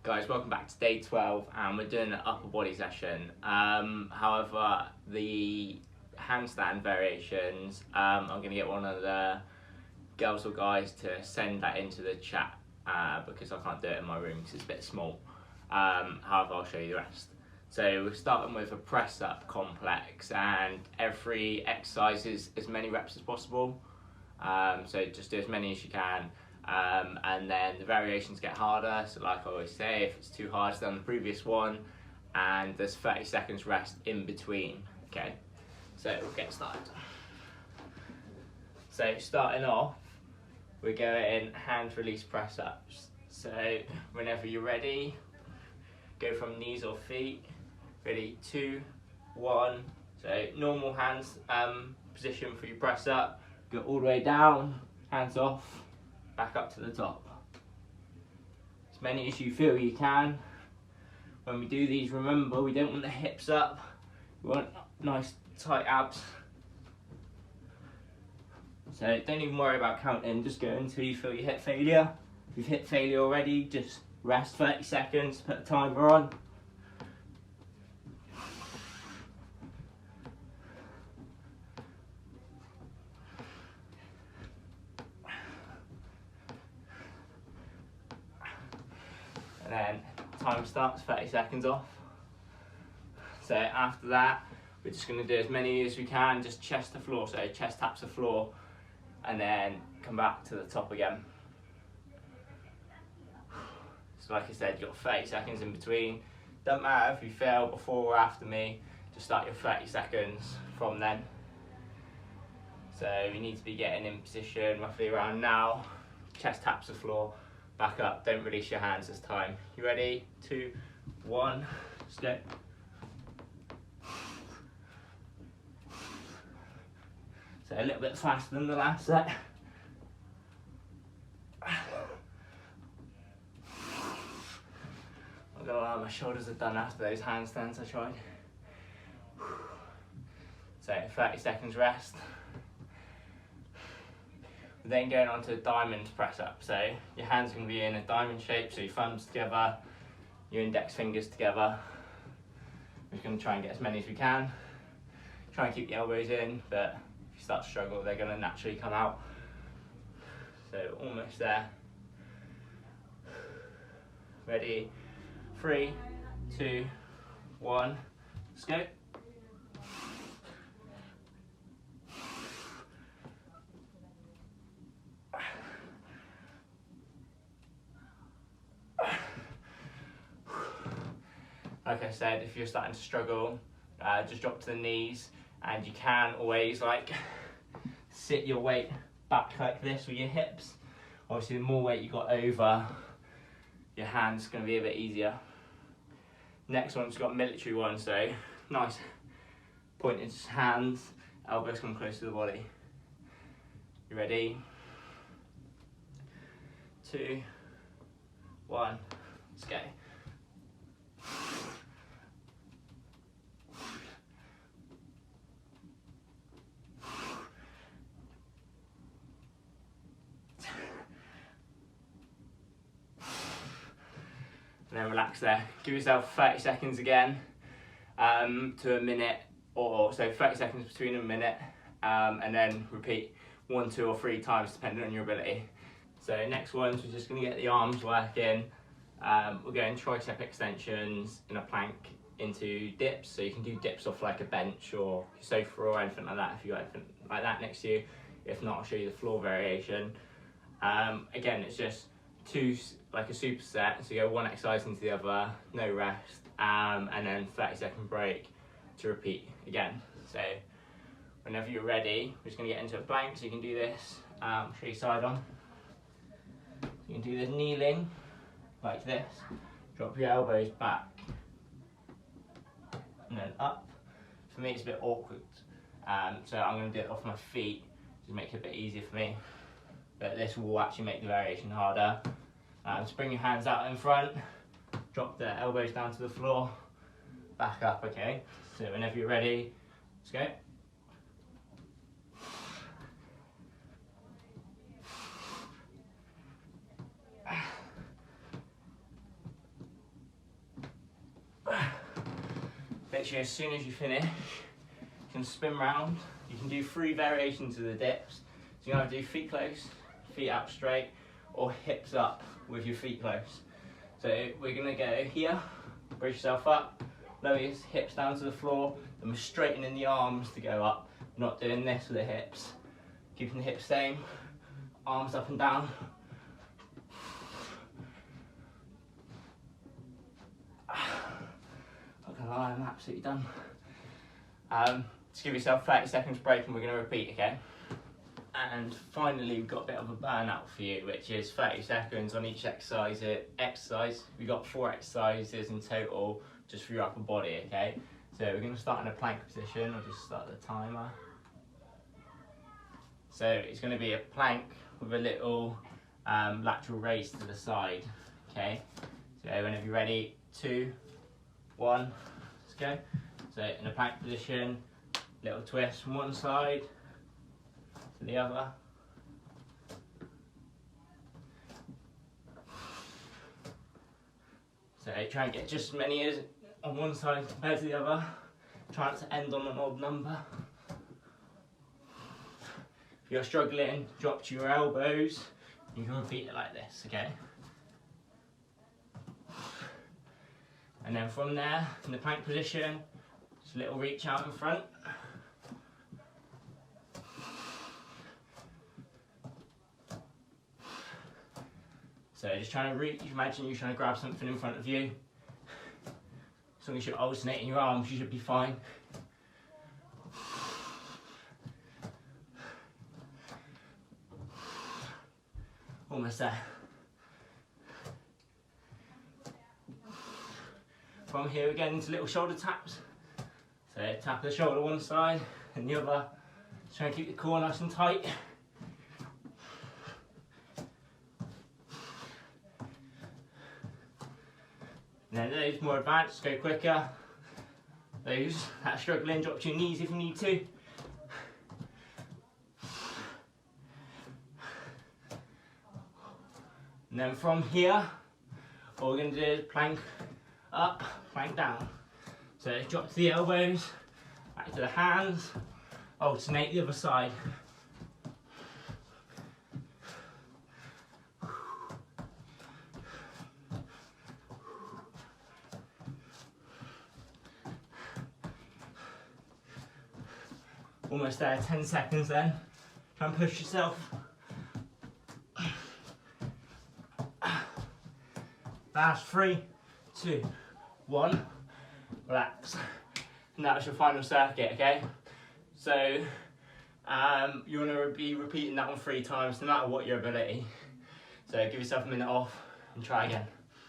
Guys, welcome back to day 12 and we're doing an upper body session. However, the handstand variations, I'm going to get one of the girls or guys to send that into the chat because I can't do it in my room because it's a bit small. However, I'll show you the rest. So we're starting with a press up complex, and every exercise is as many reps as possible. So just do as many as you can. And then the variations get harder, so like I always say, if it's too hard, it's done the previous one, and there's 30 seconds rest in between. Okay, so we'll get started. So starting off, we're going hand release press ups. So whenever you're ready, go from knees or feet. Ready, 2, 1. So normal hands position for your press up. Go all the way down, hands off, back up to the top. As many as you feel you can. When we do these, remember, we don't want the hips up. We want nice tight abs. So don't even worry about counting, just go until you feel you hit failure. If you've hit failure already, just rest 30 seconds, put a timer on. And then time starts, 30 seconds off. So after that, we're just going to do as many as we can, just chest to floor, so chest taps the floor, and then come back to the top again. So like I said, you've got 30 seconds in between. Doesn't matter if you fail before or after me, just start your 30 seconds from then. So you need to be getting in position roughly around now. Chest taps the floor, back up, don't release your hands this time. You ready? 2, 1, let's go. So a little bit faster than the last set. I'm not gonna lie, my shoulders are done after those handstands I tried. So 30 seconds rest. We're then going on to a diamond press up. So your hands are going to be in a diamond shape, so your thumbs together, your index fingers together. We're just going to try and get as many as we can. Try and keep the elbows in, but if you start to struggle, they're going to naturally come out. So almost there. Ready? 3, 2, 1, let's go. Like I said, if you're starting to struggle, just drop to the knees, and you can always sit your weight back like this with your hips. Obviously the more weight you got over your hands, it's going to be a bit easier. Next one's got military one, so nice pointed hands, elbows come close to the body. You ready? 2, 1, let's go. And then relax there. Give yourself 30 seconds again to a minute, or so 30 seconds between a minute, and then repeat 1, 2 or 3 times depending on your ability. So next ones, we're just going to get the arms working. We're going tricep extensions in a plank into dips, so you can do dips off like a bench or sofa or anything like that if you got anything like that next to you. If not, I'll show you the floor variation. Again, it's just like a superset, so you go one exercise into the other, no rest, and then 30-second break to repeat again. So whenever you're ready, we're just going to get into a plank, so you can do this. Show you side on. You can do this kneeling like this, drop your elbows back and then up. For me it's a bit awkward, so I'm going to do it off my feet to make it a bit easier for me, but this will actually make the variation harder. So bring your hands out in front, drop the elbows down to the floor, back up, okay? So whenever you're ready, let's go. literally as soon as you finish, you can spin round. You can do 3 variations of the dips. So you can either do feet close, feet out straight, or hips up with your feet close. So we're gonna go here, brace yourself up, lower your hips down to the floor, then we're straightening the arms to go up. We're not doing this with the hips. Keeping the hips same, arms up and down. Not gonna lie, I'm absolutely done. Just give yourself 30 seconds break and we're gonna repeat, okay? And finally, we've got a bit of a burnout for you, which is 30 seconds on each exercise. We've got 4 exercises in total, just for your upper body, okay? So we're going to start in a plank position. I'll just start the timer. So it's going to be a plank with a little lateral raise to the side, okay? So whenever you're ready, 2, 1, let's go. So in a plank position, little twist from one side to the other. So try and get just as many as on one side compared to the other. Try not to end on an odd number. If you're struggling, drop to your elbows. You can repeat it like this, okay? And then from there, in the plank position, just a little reach out in front. So just trying to reach, imagine you're trying to grab something in front of you. As long as you're alternating your arms, you should be fine. Almost there. From here again into little shoulder taps. So tap the shoulder one side and the other. Try and keep the core nice and tight. And then those more advanced, go quicker. Those that are struggling, drop to your knees if you need to. And then from here, what we're going to do is plank up, plank down. So drop to the elbows, back to the hands, alternate the other side. Almost there, 10 seconds then. Try and push yourself. Last 3, 2, 1. Relax. And that's your final circuit, okay? So you want to be repeating that one 3 times, no matter what your ability. So give yourself a minute off and try again.